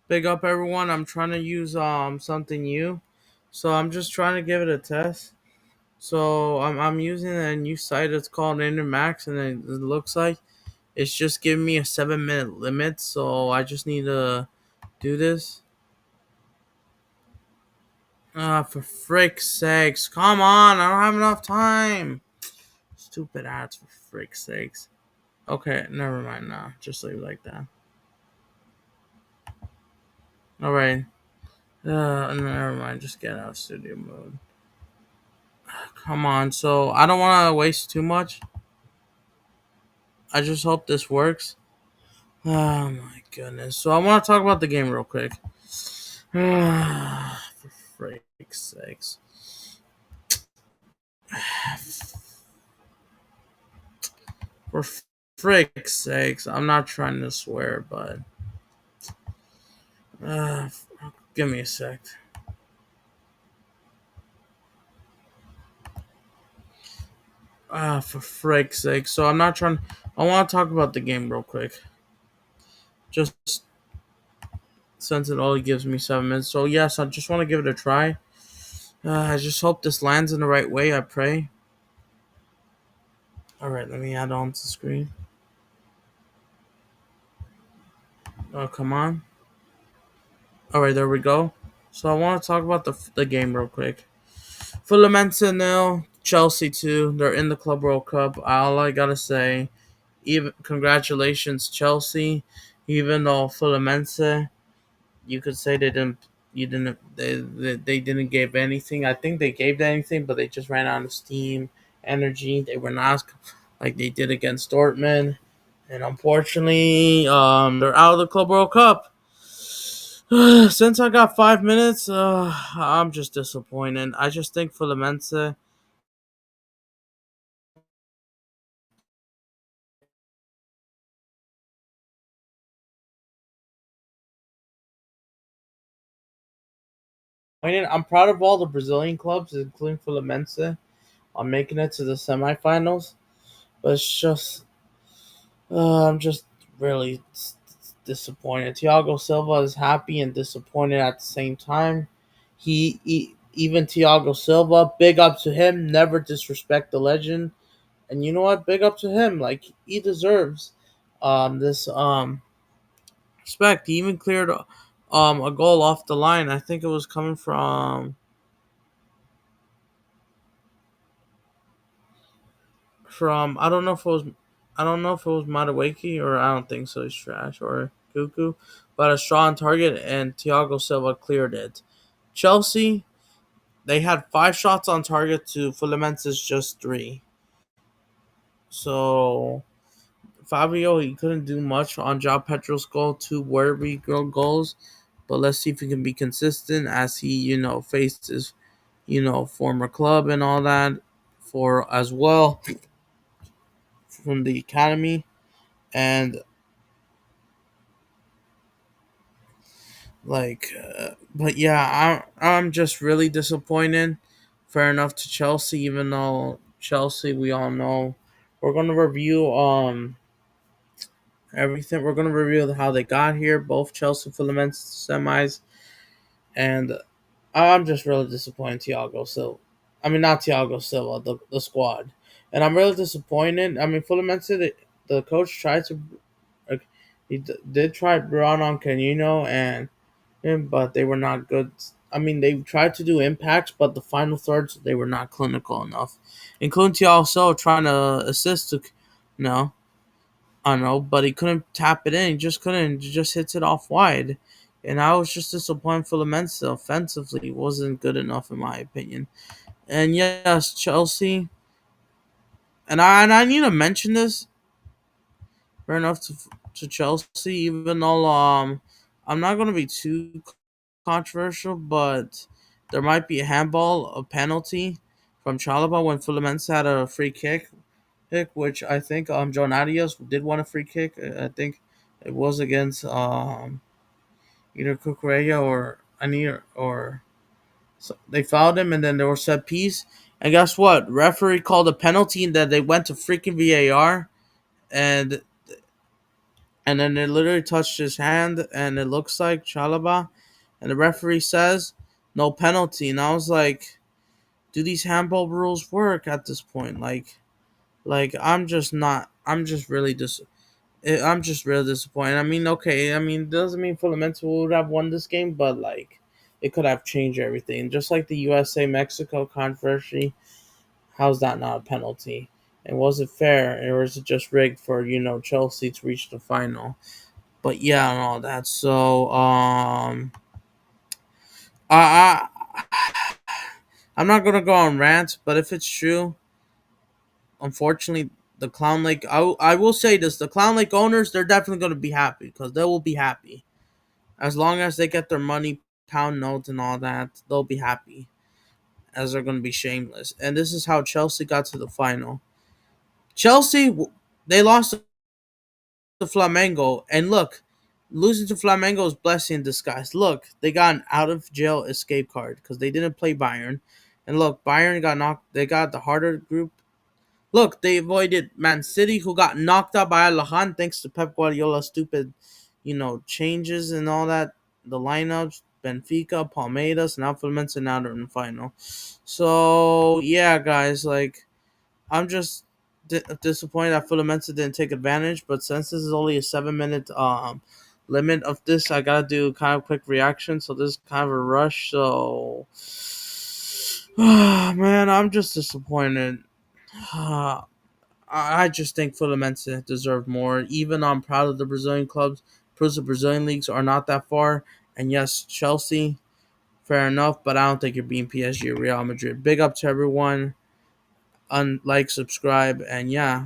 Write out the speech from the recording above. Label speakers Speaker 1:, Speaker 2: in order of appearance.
Speaker 1: Big up everyone. I'm trying to use something new. So I'm just trying to give it a test. So I'm using a new site. It's called Intermax, and it looks like it's just giving me a 7 minute limit. So I just need to do this. For frick's sakes. Come on, I don't have enough time. Stupid ads, for frick's sakes. Okay, never mind now. Just leave it like that. Alright. Never mind. Just get out of studio mode. Come on. So I don't want to waste too much. I just hope this works. Oh my goodness. So I want to talk about the game real quick. For frick's sakes. For frick's sakes. I'm not trying to swear, but uh, give me a sec. For frick's sake. So I'm not trying. I want to talk about the game real quick. Just since it only gives me 7 minutes. So yes, I just want to give it a try. I just hope this lands in the right way. I pray. All right, let me add on to the screen. Oh, come on. All right, there we go. So I want to talk about the game real quick. Fluminense nil, Chelsea 2. They're in the Club World Cup. All I gotta say, even congratulations Chelsea. Even though Fluminense, you could say they didn't give anything. I think they gave anything, but they just ran out of steam, energy. They were not like they did against Dortmund, and unfortunately, they're out of the Club World Cup. Since I got 5 minutes, I'm just disappointed. I just think for the Mensa, I'm proud of all the Brazilian clubs, including Fluminense, on making it to the semifinals. But it's just, I'm just really disappointed. Thiago Silva is happy and disappointed at the same time. Even Thiago Silva, big up to him. Never disrespect the legend. And you know what? Big up to him. Like he deserves this respect. He even cleared a goal off the line. I think it was coming from I don't know if it was Madueke, or I don't think so. He's trash, or Cuckoo, but a strong target, and Thiago Silva cleared it. Chelsea, they had 5 shots on target to Fluminense's just 3. So Fabio, he couldn't do much on João Pedro's goal, 2 goals, but let's see if he can be consistent as he faced his former club and all that for as well from the academy. And but yeah, I'm just really disappointed. Fair enough to Chelsea, even though Chelsea, we all know, we're gonna review everything. We're gonna review how they got here, both Chelsea Fluminense semis, and I'm just really disappointed. Thiago Silva, I mean not Thiago Silva, the squad, and I'm really disappointed. I mean Fluminense, the coach tried to, like, did try brought on Canino but they were not good. I mean, they tried to do impacts, but the final thirds they were not clinical enough. Including Thiago trying to assist, no, I don't know, but he couldn't tap it in. He just couldn't. He just hits it off wide, and I was just disappointed for Mensa offensively. It wasn't good enough in my opinion. And yes, Chelsea, and I need to mention this. Fair enough to Chelsea, even though I'm not gonna be too controversial, but there might be a handball, a penalty from Chalaba when Fluminense had a free kick, which I think John Arias did want a free kick. I think it was against either Cucurella or Anir, or so they fouled him, and then there was set piece. And guess what? Referee called a penalty, and then they went to freaking VAR, and and then it literally touched his hand, and it looks like Chalaba, and the referee says no penalty, and I was like, do these handball rules work at this point? Like I'm just not. I'm just really disappointed. I mean, okay, I mean, doesn't mean Fluminense would have won this game, but like, it could have changed everything. Just like the USA Mexico controversy, how's that not a penalty? And was it fair, or was it just rigged for Chelsea to reach the final? But yeah, and all that. So I'm not gonna go on rant, but if it's true, unfortunately, the Clown Lake. I will say this: the Clown Lake owners, they're definitely gonna be happy because they will be happy as long as they get their money, pound notes, and all that. They'll be happy as they're gonna be shameless. And this is how Chelsea got to the final. Chelsea, they lost to Flamengo, and look, losing to Flamengo is blessing in disguise. Look, they got an out of jail escape card because they didn't play Bayern, and look, Bayern got knocked. They got the harder group. Look, they avoided Man City, who got knocked out by Alahan thanks to Pep Guardiola's stupid, changes and all that. The lineups, Benfica, Palmeiras, now Fluminense, now they're in the final. So yeah, guys, like I'm just disappointed that Fluminense didn't take advantage. But since this is only a 7 minute limit of this, I gotta do kind of quick reaction. So this is kind of a rush. So man, I'm just disappointed. I just think Fluminense deserve more. Even though I'm proud of the Brazilian clubs, proves the Brazilian leagues are not that far. And yes, Chelsea, fair enough, but I don't think you're beating PSG or Real Madrid. Big up to everyone. Unlike, subscribe, and yeah.